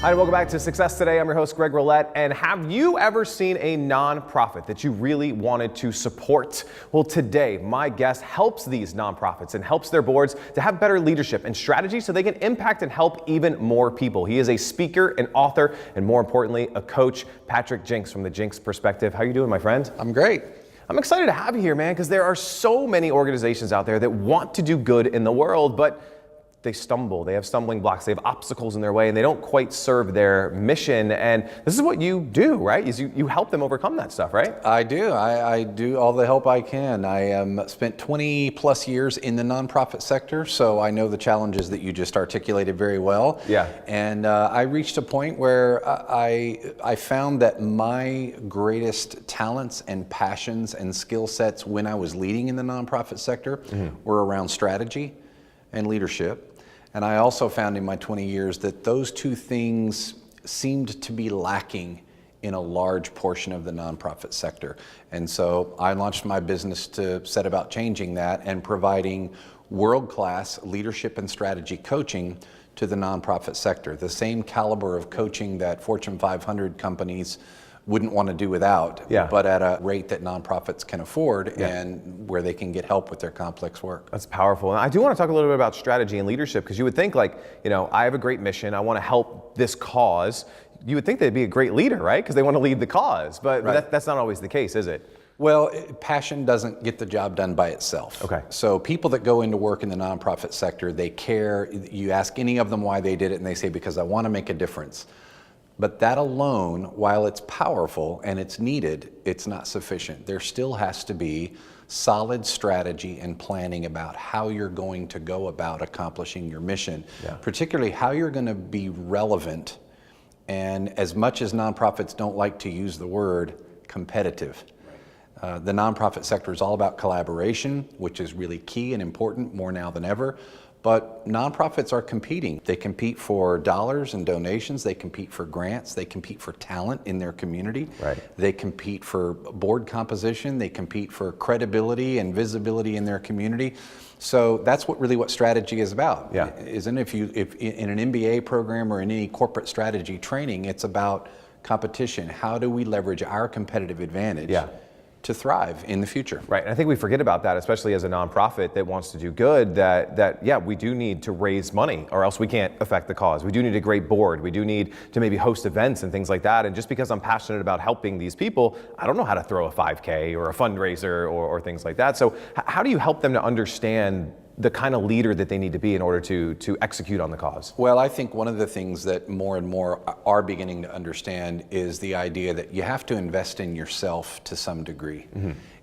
Hi, and welcome back to Success Today. I'm your host, Greg Roulette. And have you ever seen a nonprofit that you really wanted to support? Well, today, my guest helps these nonprofits and helps their boards to have better leadership and strategy so they can impact and help even more people. He is a speaker, an author, and more importantly, a coach. Patrick Jinks from the Jinks Perspective. How are you doing, my friend? I'm great. I'm excited to have you here, man, because there are so many organizations out there that want to do good in the world, but they stumble, they have stumbling blocks, they have obstacles in their way, and they don't quite serve their mission. And this is what you do, right? Is you help them overcome that stuff, right? I do. I do all the help I can. I spent 20 plus years in the nonprofit sector, so I know the challenges that you just articulated very well. Yeah. And I reached a point where I found that my greatest talents and passions and skill sets when I was leading in the nonprofit sector were around strategy and leadership. And I also found in my 20 years that those two things seemed to be lacking in a large portion of the nonprofit sector. And so I launched my business to set about changing that and providing world-class leadership and strategy coaching to the nonprofit sector, the same caliber of coaching that Fortune 500 companies wouldn't want to do without, but at a rate that nonprofits can afford and where they can get help with their complex work. That's powerful. And I do want to talk a little bit about strategy and leadership, because you would think, like, you know, I have a great mission, I want to help this cause. You would think they'd be a great leader, right? Because they want to lead the cause, but that's not always the case, is it? Well, passion doesn't get the job done by itself. Okay. So people that go into work in the nonprofit sector, they care. You ask any of them why they did it, and they say, because I want to make a difference. But that alone, while it's powerful and it's needed, it's not sufficient. There still has to be solid strategy and planning about how you're going to go about accomplishing your mission, particularly how you're going to be relevant. And as much as nonprofits don't like to use the word competitive, the nonprofit sector is all about collaboration, which is really key and important more now than ever. But nonprofits are competing. They compete for dollars and donations. They compete for grants. They compete for talent in their community. They compete for board composition. They compete for credibility and visibility in their community. So that's what strategy is about. Isn't if in an MBA program or in any corporate strategy training, it's about competition. How do we leverage our competitive advantage to thrive in the future? Right, and I think we forget about that, especially as a nonprofit that wants to do good, that we do need to raise money or else we can't affect the cause. We do need a great board. We do need to maybe host events and things like that. And just because I'm passionate about helping these people, I don't know how to throw a 5K or a fundraiser or things like that. So how do you help them to understand the kind of leader that they need to be in order to execute on the cause? Well, I think one of the things that more and more are beginning to understand is the idea that you have to invest in yourself to some degree.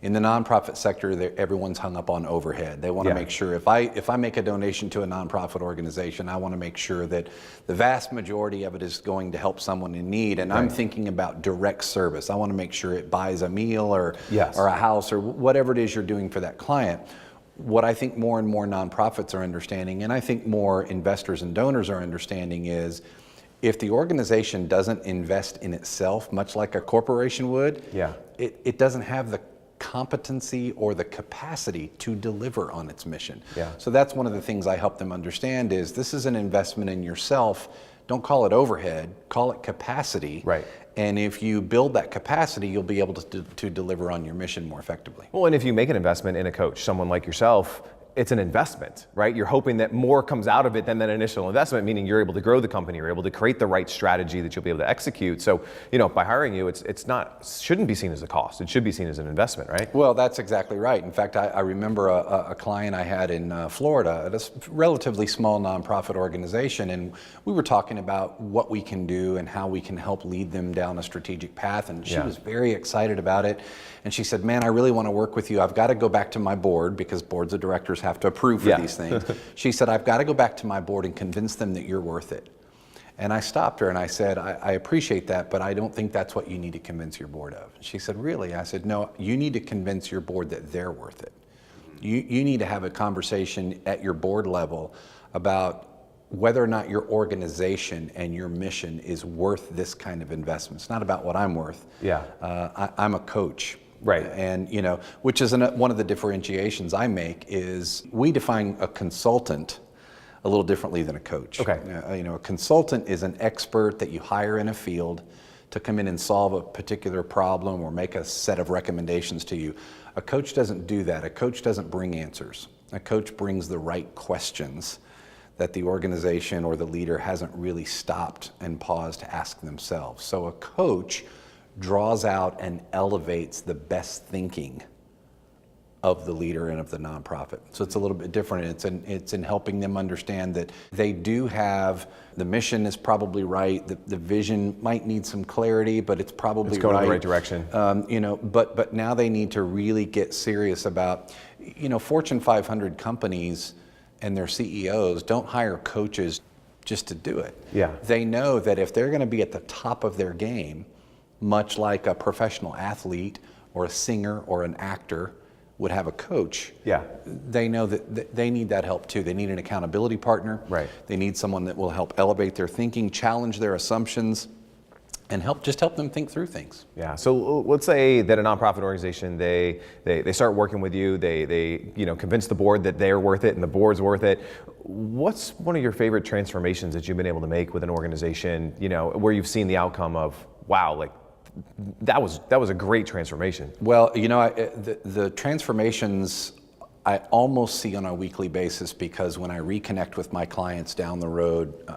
In the nonprofit sector, everyone's hung up on overhead. They want to make sure if I make a donation to a nonprofit organization, I want to make sure that the vast majority of it is going to help someone in need. And I'm thinking about direct service. I want to make sure it buys a meal or a house or whatever it is you're doing for that client. What I think more and more nonprofits are understanding, and I think more investors and donors are understanding, is if the organization doesn't invest in itself, much like a corporation would, it doesn't have the competency or the capacity to deliver on its mission. So that's one of the things I help them understand is this is an investment in yourself. Don't call it overhead, call it capacity. And if you build that capacity, you'll be able to deliver on your mission more effectively. Well, and if you make an investment in a coach, someone like yourself, it's an investment, right? You're hoping that more comes out of it than that initial investment, meaning you're able to grow the company, you're able to create the right strategy that you'll be able to execute. So, you know, by hiring you, shouldn't be seen as a cost. It should be seen as an investment, right? Well, that's exactly right. In fact, I remember a client I had in Florida at a relatively small nonprofit organization, and we were talking about what we can do and how we can help lead them down a strategic path, and she was very excited about it. And she said, man, I really want to work with you. I've got to go back to my board because boards of directors have to approve for these things. She said, I've got to go back to my board and convince them that you're worth it. And I stopped her and I said, I appreciate that, but I don't think that's what you need to convince your board of. She said, really? I said, no, you need to convince your board that they're worth it. You need to have a conversation at your board level about whether or not your organization and your mission is worth this kind of investment. It's not about what I'm worth. I'm a coach. Right. And, you know, which is one of the differentiations I make is we define a consultant a little differently than a coach. Okay. A consultant is an expert that you hire in a field to come in and solve a particular problem or make a set of recommendations to you. A coach doesn't do that. A coach doesn't bring answers. A coach brings the right questions that the organization or the leader hasn't really stopped and paused to ask themselves. So a coach draws out and elevates the best thinking of the leader and of the nonprofit. So it's a little bit different. It's in helping them understand that they do have, the mission is probably right, the vision might need some clarity, but it's probably going right. in the right direction. But now they need to really get serious about, Fortune 500 companies and their CEOs don't hire coaches just to do it. Yeah. They know that if they're going to be at the top of their game, much like a professional athlete or a singer or an actor would have a coach, yeah, they know that they need that help too. They need an accountability partner. Right. They need someone that will help elevate their thinking, challenge their assumptions, and help them think through things. Yeah. So let's say that a nonprofit organization, they start working with you, they convince the board that they're worth it and the board's worth it. What's one of your favorite transformations that you've been able to make with an organization, where you've seen the outcome of, wow, like that was a great transformation? Well, the transformations I almost see on a weekly basis, because when I reconnect with my clients down the road,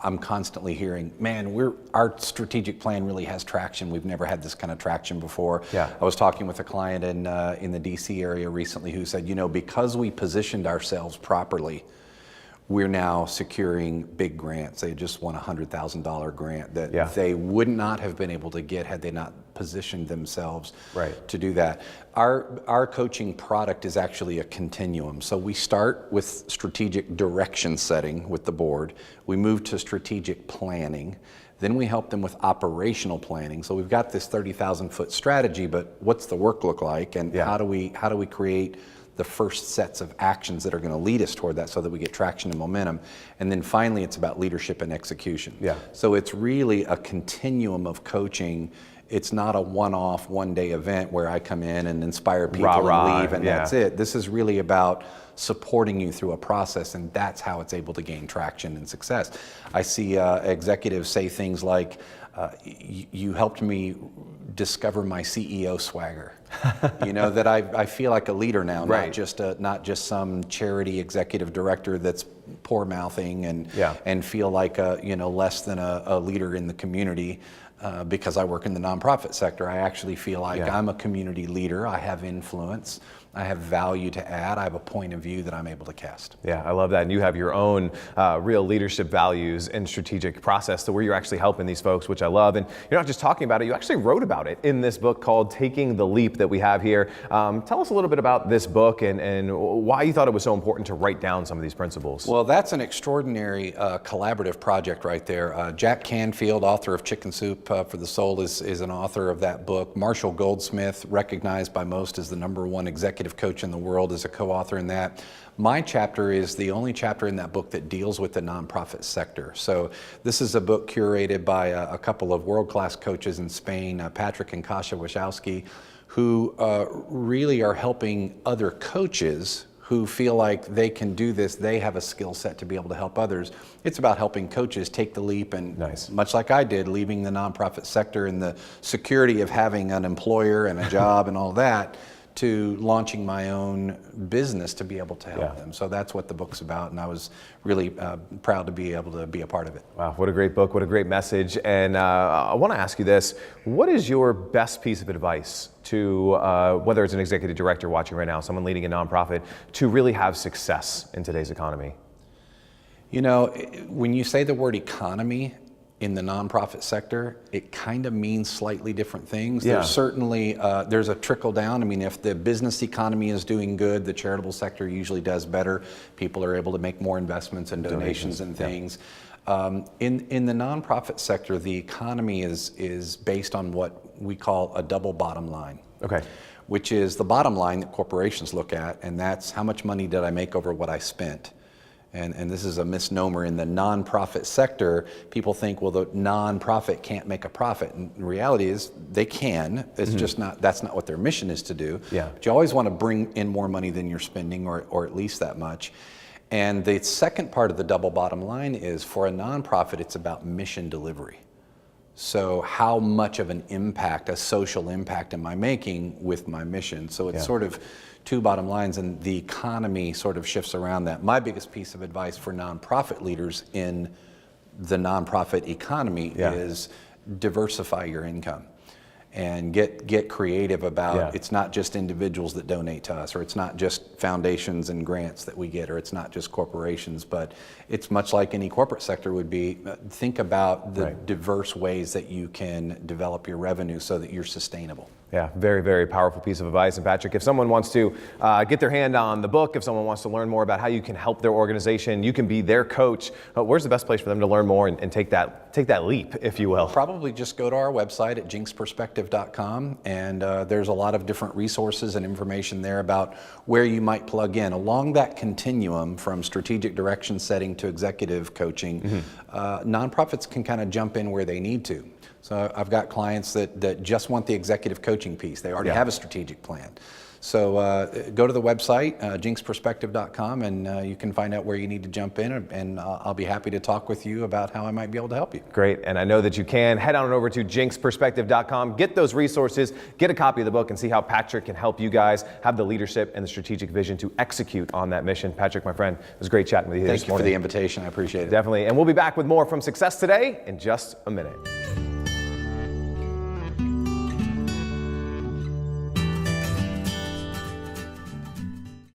I'm constantly hearing, man, our strategic plan really has traction. We've never had this kind of traction before. Yeah. I was talking with a client in the DC area recently who said, because we positioned ourselves properly, we're now securing big grants. They just won a $100,000 grant that they would not have been able to get had they not positioned themselves to do that. Our coaching product is actually a continuum. So we start with strategic direction setting with the board. We move to strategic planning. Then we help them with operational planning. So we've got this 30,000 foot strategy, but what's the work look like, and how do we create the first sets of actions that are going to lead us toward that so that we get traction and momentum. And then finally, it's about leadership and execution. Yeah. So it's really a continuum of coaching. It's not a one-off, one-day event where I come in and inspire people and leave and that's it. This is really about supporting you through a process, and that's how it's able to gain traction and success. I see executives say things like, you helped me discover my CEO swagger. That I feel like a leader now, not just some charity executive director that's poor mouthing and feel like less than a leader in the community. Because I work in the nonprofit sector, I actually feel like I'm a community leader. I have influence. I have value to add. I have a point of view that I'm able to cast. Yeah, I love that. And you have your own real leadership values and strategic process to where you're actually helping these folks, which I love. And you're not just talking about it, you actually wrote about it in this book called Taking the Leap that we have here. Tell us a little bit about this book and why you thought it was so important to write down some of these principles. Well, that's an extraordinary collaborative project right there. Jack Canfield, author of Chicken Soup for the Soul, is an author of that book. Marshall Goldsmith, recognized by most as the #1 executive coach in the world, is a co-author in that. My chapter is the only chapter in that book that deals with the nonprofit sector. So this is a book curated by a couple of world-class coaches in Spain, Patrick and Kasia Wachowski, who really are helping other coaches who feel like they can do this, they have a skill set to be able to help others. It's about helping coaches take the leap and, much like I did, leaving the nonprofit sector and the security of having an employer and a job and all that, to launching my own business to be able to help them. So that's what the book's about, and I was really proud to be able to be a part of it. Wow, what a great book, what a great message. And I want to ask you this, what is your best piece of advice to, whether it's an executive director watching right now, someone leading a nonprofit, to really have success in today's economy? When you say the word economy, in the nonprofit sector, it kind of means slightly different things. There's certainly, there's a trickle down. I mean, if the business economy is doing good, the charitable sector usually does better. People are able to make more investments and donations and things. In the nonprofit sector, the economy is based on what we call a double bottom line. Okay. Which is the bottom line that corporations look at, and that's how much money did I make over what I spent. And this is a misnomer in the nonprofit sector. People think, well, the nonprofit can't make a profit. And the reality is they can. It's just not, that's not what their mission is to do. Yeah. But you always want to bring in more money than you're spending, or at least that much. And the second part of the double bottom line is, for a nonprofit, it's about mission delivery. So how much of an impact, a social impact, am I making with my mission? So it's sort of two bottom lines, and the economy sort of shifts around that. My biggest piece of advice for nonprofit leaders in the nonprofit economy is diversify your income. And get creative about it's not just individuals that donate to us, or it's not just foundations and grants that we get, or it's not just corporations, but it's much like any corporate sector would be. Think about the diverse ways that you can develop your revenue so that you're sustainable. Yeah, very, very powerful piece of advice. And Patrick, if someone wants to get their hand on the book, if someone wants to learn more about how you can help their organization, you can be their coach, where's the best place for them to learn more and take that leap, if you will? Probably just go to our website at jinksperspective.com, and there's a lot of different resources and information there about where you might plug in. Along that continuum from strategic direction setting to executive coaching, nonprofits can kind of jump in where they need to. So I've got clients that just want the executive coaching piece. They already have a strategic plan. So go to the website, jinksperspective.com, and you can find out where you need to jump in, and I'll be happy to talk with you about how I might be able to help you. Great, and I know that you can. Head on over to jinksperspective.com, get those resources, get a copy of the book, and see how Patrick can help you guys have the leadership and the strategic vision to execute on that mission. Patrick, my friend, it was great chatting with you this morning. Thank you for the invitation. I appreciate it. Definitely, and we'll be back with more from Success Today in just a minute.